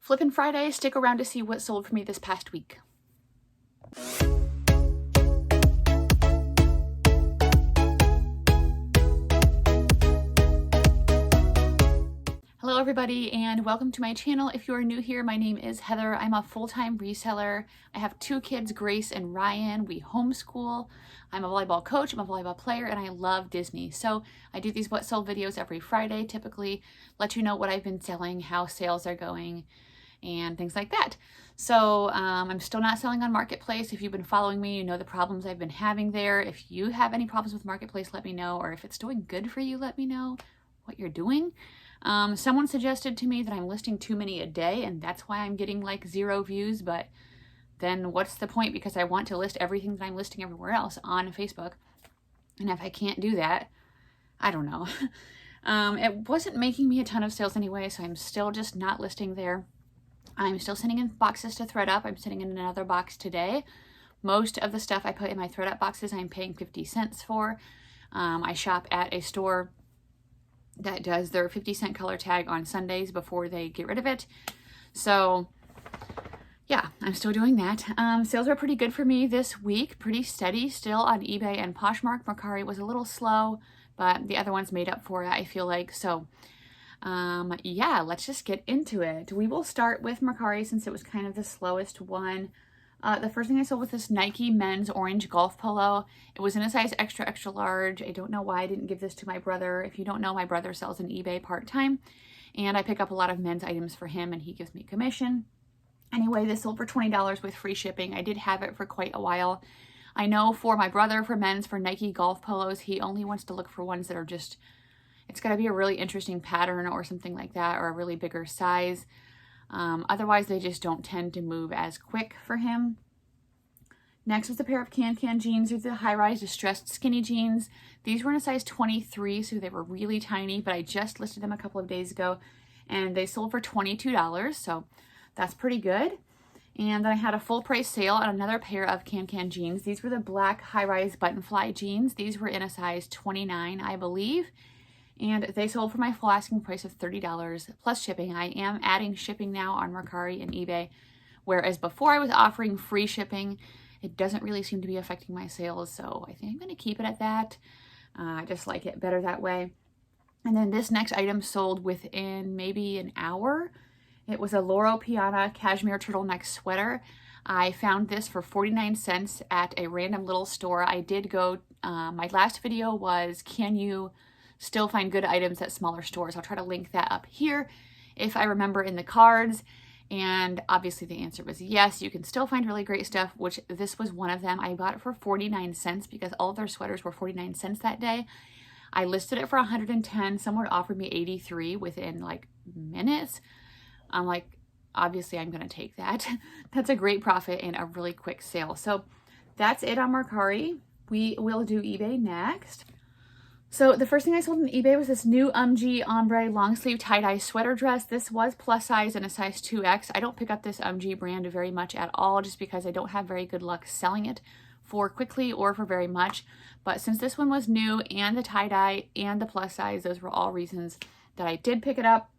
Flippin Friday, stick around to see what sold for me this past week. Hello everybody and welcome to my channel. If you are new here, my name is Heather. I'm a full-time reseller. I have 2 kids, Grace and Ryan. We homeschool. I'm a volleyball coach, I'm a volleyball player, and I love Disney. So I do these what sold videos every Friday, typically let you know what I've been selling, how sales are going, and things like that. So I'm still not selling on Marketplace. If you've been following me, you know the problems I've been having there. If you have any problems with Marketplace, let me know, or if it's doing good for you, let me know what you're doing. Someone suggested to me that I'm listing too many a day, and that's why I'm getting like 0 views, but then what's the point? Because I want to list everything that I'm listing everywhere else on Facebook, and if I can't do that, I don't know. It wasn't making me a ton of sales anyway, so I'm still just not listing there. I'm still sending in boxes to ThredUp. I'm sending in another box today. Most of the stuff I put in my ThredUp boxes I'm paying 50 cents for. I shop at a store that does their 50-cent color tag on Sundays before they get rid of it. So yeah, I'm still doing that. Sales were pretty good for me this week, pretty steady still on eBay and Poshmark. Mercari was a little slow, but the other ones made up for it, I feel like. So yeah, let's just get into it. We will start with Mercari since it was kind of the slowest one. The first thing I sold was this Nike men's orange golf polo. It was in a size extra, extra large. I don't know why I didn't give this to my brother. If you don't know, my brother sells on eBay part-time, and I pick up a lot of men's items for him, and he gives me commission. Anyway, this sold for $20 with free shipping. I did have it for quite a while. I know for my brother, for men's, for Nike golf polos, he only wants to look for ones that are just, it's got to be a really interesting pattern or something like that, or a really bigger size. Otherwise, they just don't tend to move as quick for him. Next was a pair of Can jeans. These are the high-rise distressed skinny jeans. These were in a size 23, so they were really tiny, but I just listed them a couple of days ago, and they sold for $22, so that's pretty good. And then I had a full price sale on another pair of Can jeans. These were the black high-rise button fly jeans. These were in a size 29, I believe. And they sold for my full asking price of $30 plus shipping. I am adding shipping now on Mercari and eBay, whereas before I was offering free shipping. It doesn't really seem to be affecting my sales, so I think I'm going to keep it at that. I just like it better that way. And then this next item sold within maybe an hour. It was a Loro Piana cashmere turtleneck sweater. I found this for 49 cents at a random little store. I did go, my last video was, can you still find good items at smaller stores? I'll try to link that up here if I remember in the cards. And obviously the answer was yes, you can still find really great stuff, which this was one of them. I bought it for 49 cents because all of their sweaters were 49 cents that day. I listed it for 110. Someone offered me 83 within like minutes. I'm like, obviously I'm going to take that. That's a great profit and a really quick sale. So that's it on Mercari. We will do eBay next. So the first thing I sold on eBay was this new ombre long sleeve tie-dye sweater dress. This was plus size and a size 2X. I don't pick up this brand very much at all just because I don't have very good luck selling it for quickly or for very much. But since this one was new and the tie-dye and the plus size, those were all reasons that I did pick it up,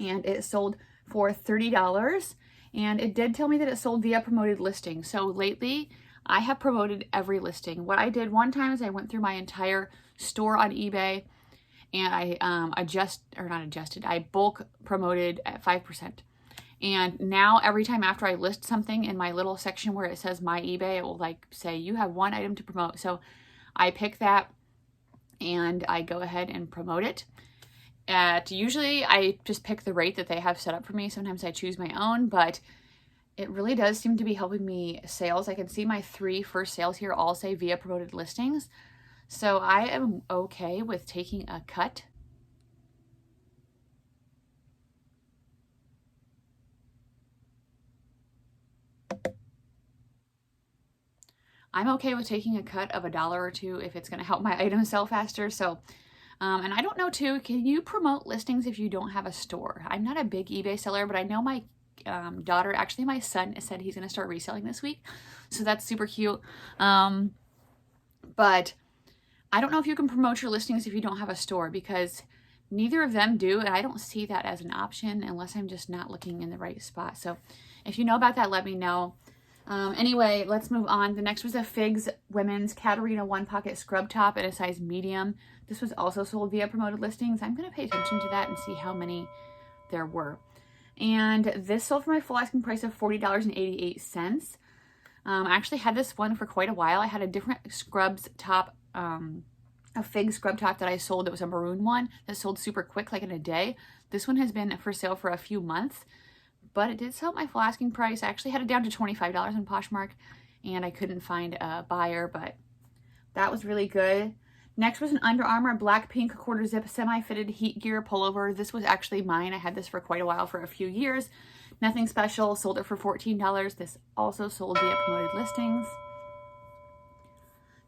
and it sold for $30. And it did tell me that it sold via promoted listing. So lately I have promoted every listing. What I did one time is I went through my entire store on eBay and I I bulk promoted at 5%. And now every time after I list something in my little section where it says my eBay, it will like say you have 1 item to promote. So I pick that and I go ahead and promote it. Usually I just pick the rate that they have set up for me. Sometimes I choose my own, but it really does seem to be helping me sales. I can see my 3 first sales here all say via promoted listings. So I am okay with taking a cut. I'm okay with taking a cut of $1 or $2 if it's going to help my item sell faster. So, and I don't know too, can you promote listings if you don't have a store? I'm not a big eBay seller, but I know my daughter, actually my son, said he's going to start reselling this week. So that's super cute. But I don't know if you can promote your listings if you don't have a store, because Neither of them do, and I don't see that as an option unless I'm just not looking in the right spot. So if you know about that, let me know. Anyway, let's move on. The next was a Figs Women's Katarina One Pocket Scrub Top in a size medium. This was also sold via promoted listings. I'm going to pay attention to that and see how many there were. And this sold for my full asking price of $40.88. I actually had this one for quite a while. I had a different scrubs top, a Fig scrub top that I sold that was a maroon one that sold super quick, like in a day. This one has been for sale for a few months, but it did sell at my full asking price. I actually had it down to $25 on Poshmark, and I couldn't find a buyer, but that was really good. Next was an Under Armour black pink quarter zip semi-fitted heat gear pullover. This was actually mine. I had this for quite a while, for a few years. Nothing special. Sold it for $14. This also sold via promoted listings.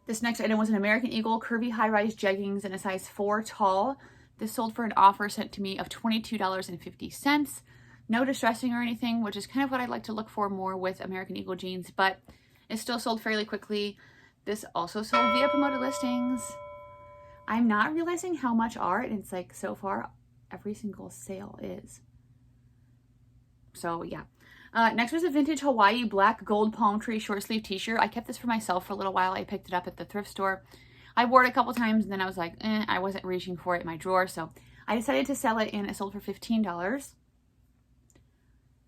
This next item was an American Eagle curvy high-rise jeggings in a size 4 tall. This sold for an offer sent to me of $22.50. No distressing or anything, which is kind of what I'd like to look for more with American Eagle jeans, but it still sold fairly quickly. This also sold via promoted listings. I'm not realizing how much art, and it's like so far every single sale is. So yeah. Next was a vintage Hawaii black gold palm tree short sleeve t-shirt. I kept this for myself for a little while. I picked it up at the thrift store. I wore it a couple times and then I was like, I wasn't reaching for it in my drawer. So I decided to sell it, and it sold for $15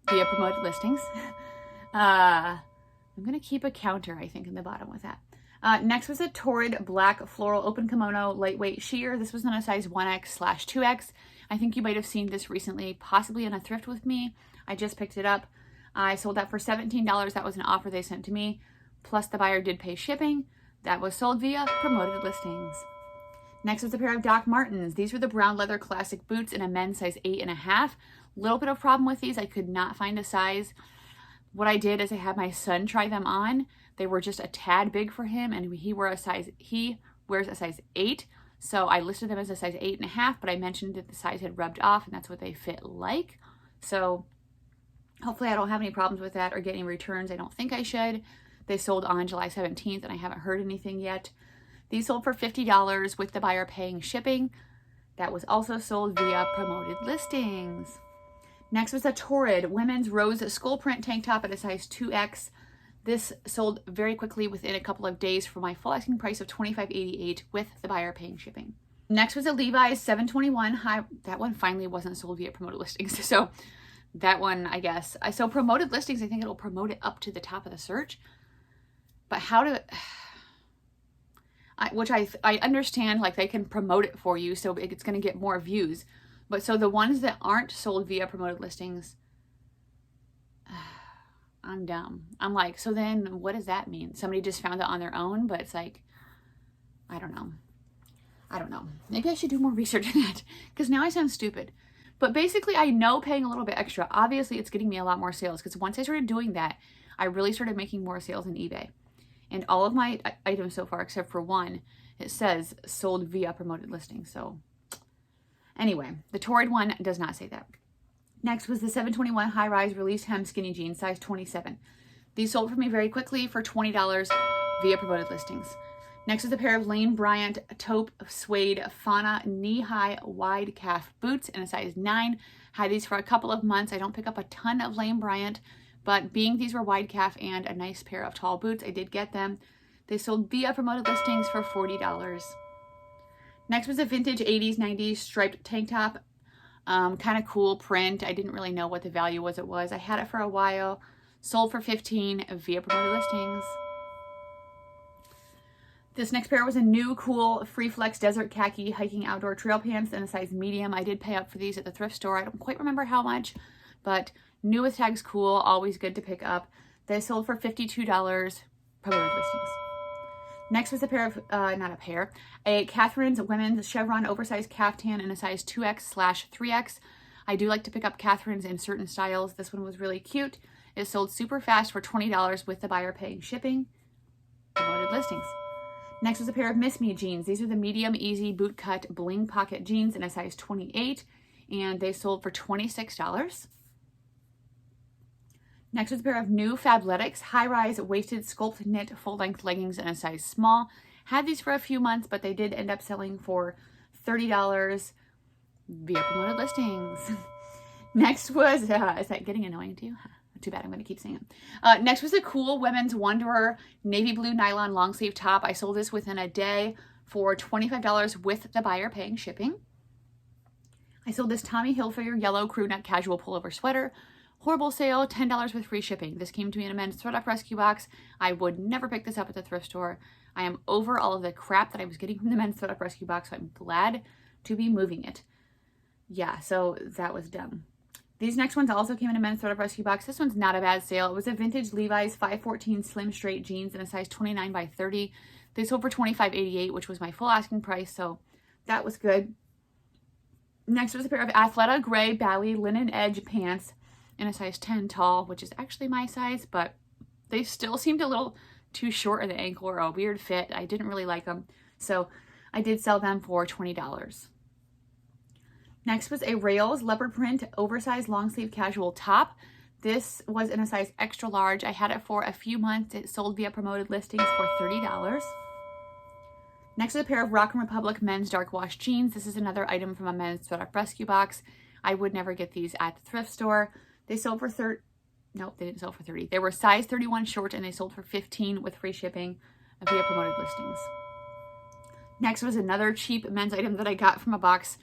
via promoted listings. I'm going to keep a counter, I think, in the bottom with that. Next was a Torrid black floral open kimono lightweight sheer. This was in a size 1X/2X. I think you might have seen this recently, possibly in a thrift with me. I just picked it up. I sold that for $17. That was an offer they sent to me. Plus the buyer did pay shipping. That was sold via promoted listings. Next was a pair of Doc Martens. These were the brown leather classic boots in a men's size 8.5. Little bit of problem with these. I could not find a size. What I did is I had my son try them on. They were just a tad big for him, and he wears a size 8. So I listed them as a size 8.5, but I mentioned that the size had rubbed off, and that's what they fit like. So hopefully I don't have any problems with that or get any returns. I don't think I should. They sold on July 17th, and I haven't heard anything yet. These sold for $50 with the buyer paying shipping. That was also sold via promoted listings. Next was a Torrid women's rose skull print tank top at a size 2X. This sold very quickly within a couple of days for my full asking price of $25.88 with the buyer paying shipping. Next was a Levi's 721 high. That one finally wasn't sold via promoted listings. So that one, I guess. So promoted listings, I think it'll promote it up to the top of the search. But how to... which I understand, like they can promote it for you, so it's going to get more views. But so the ones that aren't sold via promoted listings, I'm dumb. I'm like, so then what does that mean? Somebody just found it on their own, but it's like, I don't know. Maybe I should do more research on that, because now I sound stupid. But basically, I know paying a little bit extra, obviously it's getting me a lot more sales, because once I started doing that, I really started making more sales on eBay. And all of my items so far, except for one, it says sold via promoted listings. So anyway, the Torrid one does not say that. Next was the 721 high-rise release hem skinny jeans, size 27. These sold for me very quickly for $20 via promoted listings. Next is a pair of Lane Bryant taupe suede fauna knee-high wide calf boots in a size 9. Had these for a couple of months. I don't pick up a ton of Lane Bryant, but being these were wide calf and a nice pair of tall boots, I did get them. They sold via promoted listings for $40. Next was a vintage 80s, 90s striped tank top. Kind of cool print. I didn't really know what the value was. I had it for a while. Sold for $15 via promoted listings. This next pair was a new cool Free Flex desert khaki hiking outdoor trail pants in a size medium. I did pay up for these at the thrift store. I don't quite remember how much, but new with tags cool, always good to pick up. They sold for $52 promoted listings. Next was a pair of, a Catherine's women's chevron oversized caftan in a size 2X/3X. I do like to pick up Catherine's in certain styles. This one was really cute. It sold super fast for $20 with the buyer paying shipping. Promoted listings. Next was a pair of Miss Me jeans. These are the medium easy boot cut bling pocket jeans in a size 28, and they sold for $26. Next was a pair of new Fabletics high-rise waisted sculpt knit full-length leggings in a size small. Had these for a few months, but they did end up selling for $30. via promoted listings. Next was, is that getting annoying to you? Too bad, I'm going to keep saying it. Next was a cool Women's Wanderer navy blue nylon long sleeve top. I sold this within a day for $25 with the buyer paying shipping. I sold this Tommy Hilfiger yellow crew neck casual pullover sweater. Horrible sale, $10 with free shipping. This came to me in a men's thread up rescue box. I would never pick this up at the thrift store. I am over all of the crap that I was getting from the men's thread up rescue box, so I'm glad to be moving it. Yeah, so that was dumb. These next ones also came in a men's thread up rescue box. This one's not a bad sale. It was a vintage Levi's 514 slim straight jeans in a size 29 by 30. They sold for $25.88, which was my full asking price, so that was good. Next was a pair of Athleta gray Bowie linen edge pants in a size 10 tall, which is actually my size, but they still seemed a little too short at the ankle or a weird fit. I didn't really like them, so I did sell them for $20. Next was a Rails leopard print oversized long sleeve casual top. This was in a size extra large. I had it for a few months. It sold via promoted listings for $30. Next is a pair of Rock & Republic men's dark wash jeans. This is another item from a men's thread up rescue box. I would never get these at the thrift store. They sold for Nope, they didn't sell for 30. They were size 31 short and they sold for 15 with free shipping via promoted listings. Next was another cheap men's item that I got from a box.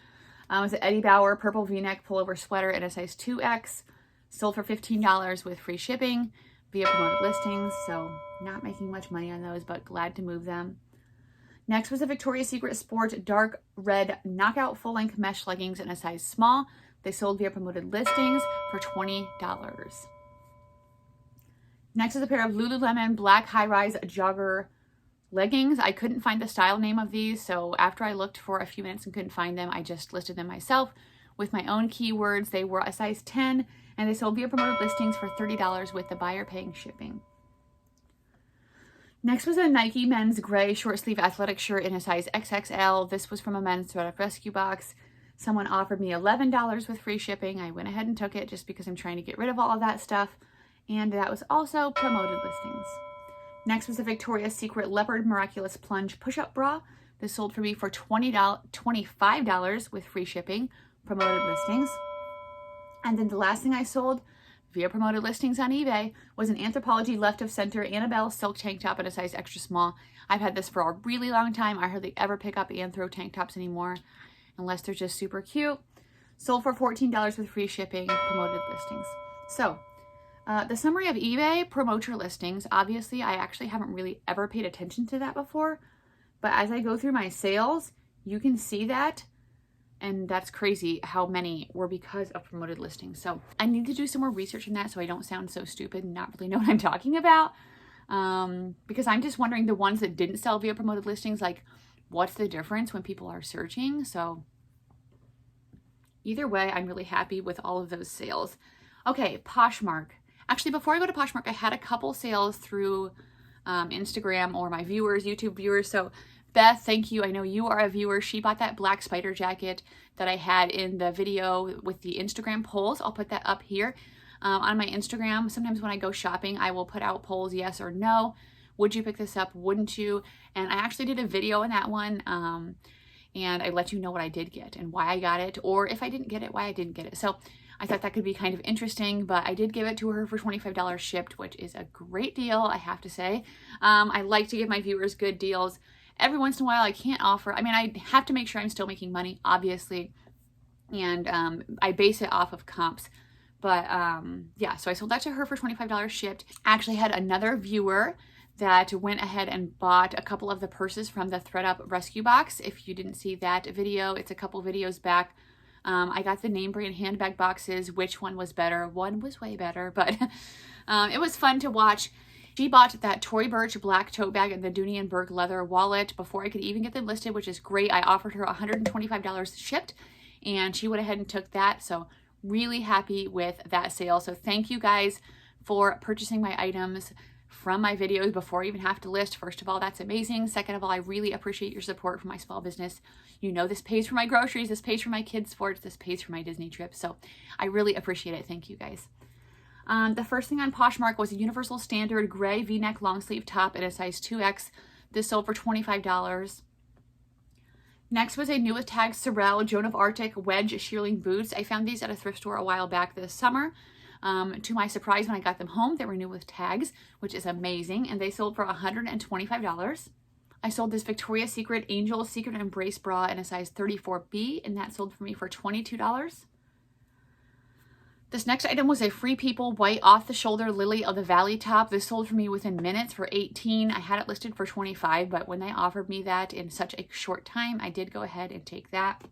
It was an Eddie Bauer purple V-neck pullover sweater in a size 2X. Sold for $15 with free shipping via promoted listings. So not making much money on those, but glad to move them. Next was a Victoria's Secret Sport dark red knockout full-length mesh leggings in a size small. They sold via promoted listings for $20. Next is a pair of Lululemon black high-rise jogger leggings. I couldn't find the style name of these, so after I looked for a few minutes and couldn't find them, I just listed them myself with my own keywords. They were a size 10 and they sold via promoted listings for $30 with the buyer paying shipping. Next was a Nike men's gray short sleeve athletic shirt in a size XXL. This was from a men's thread up rescue box. Someone offered me $11 with free shipping. I went ahead and took it just because I'm trying to get rid of all of that stuff. And that was also promoted listings. Next was a Victoria's Secret Leopard Miraculous Plunge push-up bra. This sold for me for $25 with free shipping, promoted listings. And then the last thing I sold via promoted listings on eBay was an Anthropologie Left of Center Annabelle silk tank top in a size extra small. I've had this for a really long time. I hardly ever pick up Anthro tank tops anymore unless they're just super cute. Sold for $14 with free shipping, promoted listings. So the summary of eBay, promote your listings. Obviously, I actually haven't really ever paid attention to that before, but as I go through my sales, you can see that, and that's crazy how many were because of promoted listings. So I need to do some more research on that so I don't sound so stupid and not really know what I'm talking about, because I'm just wondering the ones that didn't sell via promoted listings, like what's the difference when people are searching? So either way, I'm really happy with all of those sales. Okay, Poshmark. Actually, before I go to Poshmark, I had a couple sales through Instagram or my viewers, YouTube viewers. So Beth, thank you. I know you are a viewer. She bought that black spider jacket that I had in the video with the Instagram polls. I'll put that up here on my Instagram. Sometimes when I go shopping, I will put out polls, yes or no. Would you pick this up? Wouldn't you? And I actually did a video on that one. And I let you know what I did get and why I got it, or if I didn't get it, why I didn't get it. So I thought that could be kind of interesting, but I did give it to her for $25 shipped, which is a great deal, I have to say. I like to give my viewers good deals. Every once in a while, I can't offer. I mean, I have to make sure I'm still making money, obviously, and I base it off of comps. But yeah, so I sold that to her for $25 shipped. I actually had another viewer that went ahead and bought a couple of the purses from the thread up rescue box. If you didn't see that video, it's a couple videos back. I got the name brand handbag boxes. Which one was better? One was way better, but it was fun to watch. She bought that Tory Burch black tote bag and the Dooney & Burke leather wallet before I could even get them listed, which is great. I offered her $125 shipped, and she went ahead and took that. So really happy with that sale. So thank you guys for purchasing my items from my videos before I even have to list. First of all, that's amazing. Second of all, I really appreciate your support for my small business. You know, this pays for my groceries, this pays for my kids' sports, this pays for my Disney trip. So I really appreciate it. Thank you guys. The first thing on Poshmark was a universal standard gray V-neck long sleeve top in a size 2X. This sold for $25. Next was a new with tags Sorel Joan of Arctic wedge shearling boots. I found these at a thrift store a while back this summer. To my surprise, when I got them home, they were new with tags, which is amazing, and they sold for $125. I sold this Victoria's Secret Angel Secret Embrace bra in a size 34B, and that sold for me for $22. This next item was a Free People white off-the-shoulder Lily of the Valley top. This sold for me within minutes for $18. I had it listed for $25, but when they offered me that in such a short time, I did go ahead and take that.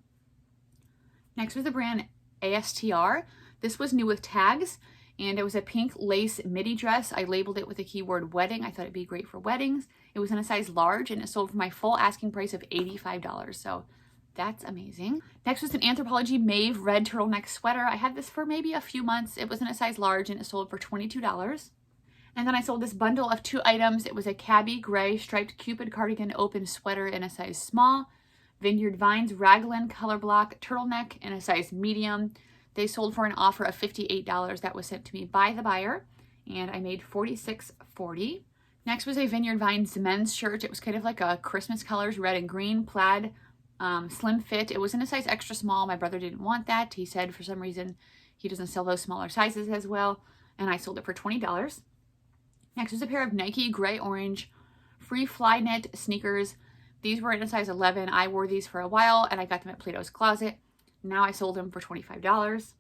Next was the brand ASTR. This was new with tags, and it was a pink lace midi dress. I labeled it with the keyword wedding. I thought it'd be great for weddings. It was in a size large, and it sold for my full asking price of $85. So that's amazing. Next was an Anthropologie Mauve red turtleneck sweater. I had this for maybe a few months. It was in a size large, and it sold for $22. And then I sold this bundle of 2 items. It was a Cabby gray striped Cupid cardigan open sweater in a size small, Vineyard Vines raglan color block turtleneck in a size medium. They sold for an offer of $58. That was sent to me by the buyer, and I made $46.40. Next was a Vineyard Vines men's shirt. It was kind of like a Christmas colors, red and green plaid, slim fit. It was in a size extra small. My brother didn't want that. He said for some reason he doesn't sell those smaller sizes as well, and I sold it for $20. Next was a pair of Nike gray orange free fly knit sneakers. These were in a size 11. I wore these for a while, and I got them at Plato's Closet. Now I sold them for $25.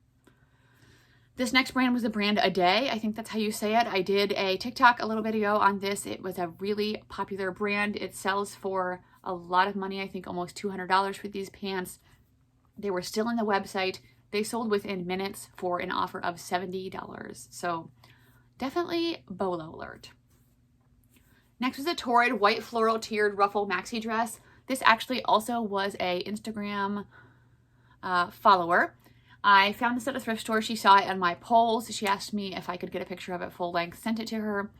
This next brand was the brand A Day. I think that's how you say it. I did a TikTok a little bit ago on this. It was a really popular brand. It sells for a lot of money. I think almost $200 for these pants. They were still on the website. They sold within minutes for an offer of $70. So definitely BOLO alert. Next was a Torrid white floral tiered ruffle maxi dress. This actually also was a Instagram follower. I found this at a thrift store. She saw it on my polls. She asked me if I could get a picture of it full length, sent it to her.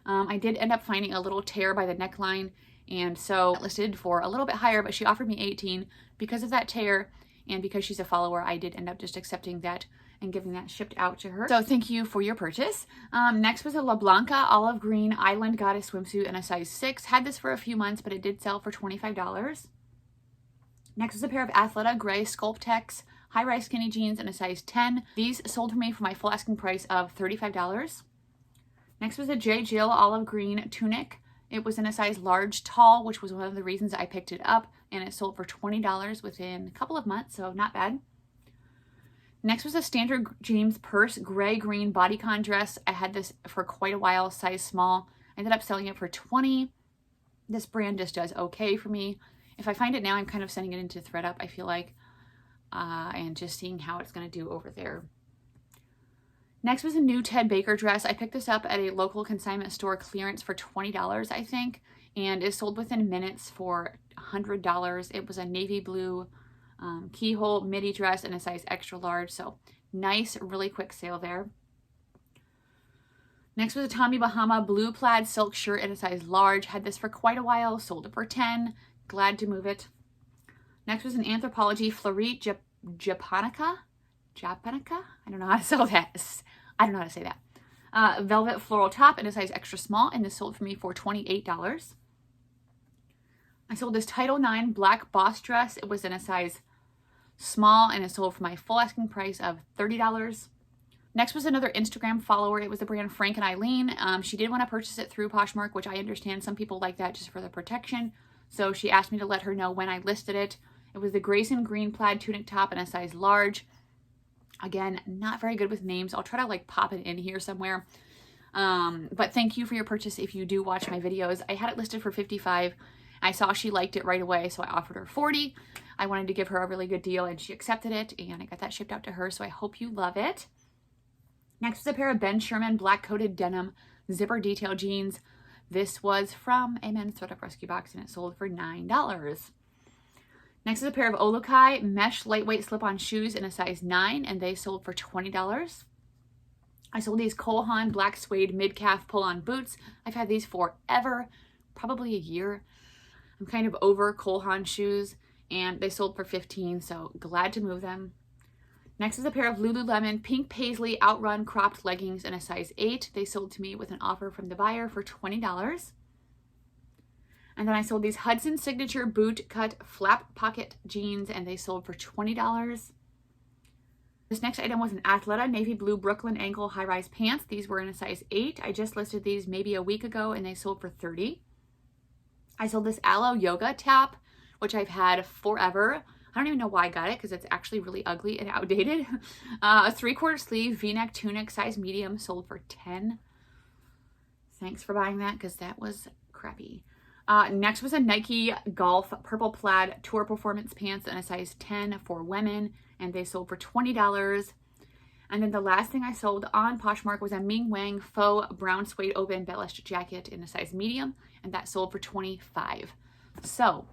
I did end up finding a little tear by the neckline, and so listed for a little bit higher, but she offered me $18 because of that tear, and because she's a follower, I did end up just accepting that and giving that shipped out to her. So thank you for your purchase. Next was a La Blanca olive green Island Goddess swimsuit in a size 6. Had this for a few months, but it did sell for $25. Next is a pair of Athleta gray Sculptex high-rise skinny jeans in a size 10. These sold for me for my full asking price of $35. Next was a J. Jill olive green tunic. It was in a size large tall, which was one of the reasons I picked it up, and it sold for $20 within a couple of months, so not bad. Next was a standard James Purse gray-green bodycon dress. I had this for quite a while, size small. I ended up selling it for $20. This brand just does okay for me. If I find it now, I'm kind of sending it into ThredUp, I feel like, and just seeing how it's going to do over there. Next was a new Ted Baker dress. I picked this up at a local consignment store clearance for $20, I think, and it sold within minutes for $100. It was a navy blue keyhole midi dress in a size extra large, so nice, really quick sale there. Next was a Tommy Bahama blue plaid silk shirt in a size large. Had this for quite a while, sold it for $10. Glad to move it. Next was an Anthropologie Florite Japonica. I don't know how to sell that. I don't know how to say that. Velvet floral top in a size extra small, and this sold for me for $28. I sold this Title IX black boss dress. It was in a size small, and it sold for my full asking price of $30. Next was another Instagram follower. It was the brand Frank and Eileen. She did want to purchase it through Poshmark, which I understand some people like that just for the protection. So she asked me to let her know when I listed it. It was the Grayson green plaid tunic top in a size large. Again, not very good with names. I'll try to like pop it in here somewhere. But thank you for your purchase if you do watch my videos. I had it listed for $55. I saw she liked it right away, so I offered her $40. I wanted to give her a really good deal, and she accepted it, and I got that shipped out to her, so I hope you love it. Next is a pair of Ben Sherman black-coated denim zipper detail jeans. This was from a men's ThredUp rescue box, and it sold for $9. Next is a pair of Olukai mesh lightweight slip-on shoes in a size 9, and they sold for $20. I sold these Cole Haan black suede mid-calf pull-on boots. I've had these forever, probably a year. I'm kind of over Cole Haan shoes, and they sold for $15, so glad to move them. Next is a pair of Lululemon pink paisley outrun cropped leggings in a size 8. They sold to me with an offer from the buyer for $20. And then I sold these Hudson Signature boot cut flap pocket jeans, and they sold for $20. This next item was an Athleta navy blue Brooklyn ankle high-rise pants. These were in a size 8. I just listed these maybe a week ago, and they sold for $30. I sold this Aloe yoga top, which I've had forever. I don't even know why I got it because it's actually really ugly and outdated. A 3/4 sleeve v-neck tunic size medium sold for $10. Thanks for buying that because that was crappy. Next was a Nike Golf purple plaid tour performance pants in a size 10 for women, and they sold for $20. And then the last thing I sold on Poshmark was a Ming Wang faux brown suede open embellished jacket in a size medium, and that sold for $25. So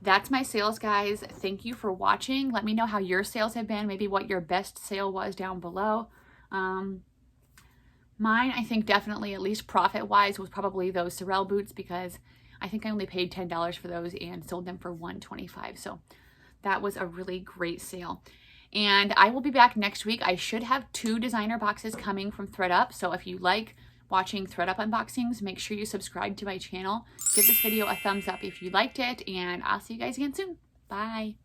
that's my sales, guys. Thank you for watching. Let me know how your sales have been, maybe what your best sale was down below. Mine, I think definitely, at least profit-wise, was probably those Sorel boots, because I think I only paid $10 for those and sold them for $125. So that was a really great sale. And I will be back next week. I should have 2 designer boxes coming from ThredUp. So if you like watching ThredUp unboxings, make sure you subscribe to my channel. Give this video a thumbs up if you liked it, and I'll see you guys again soon. Bye.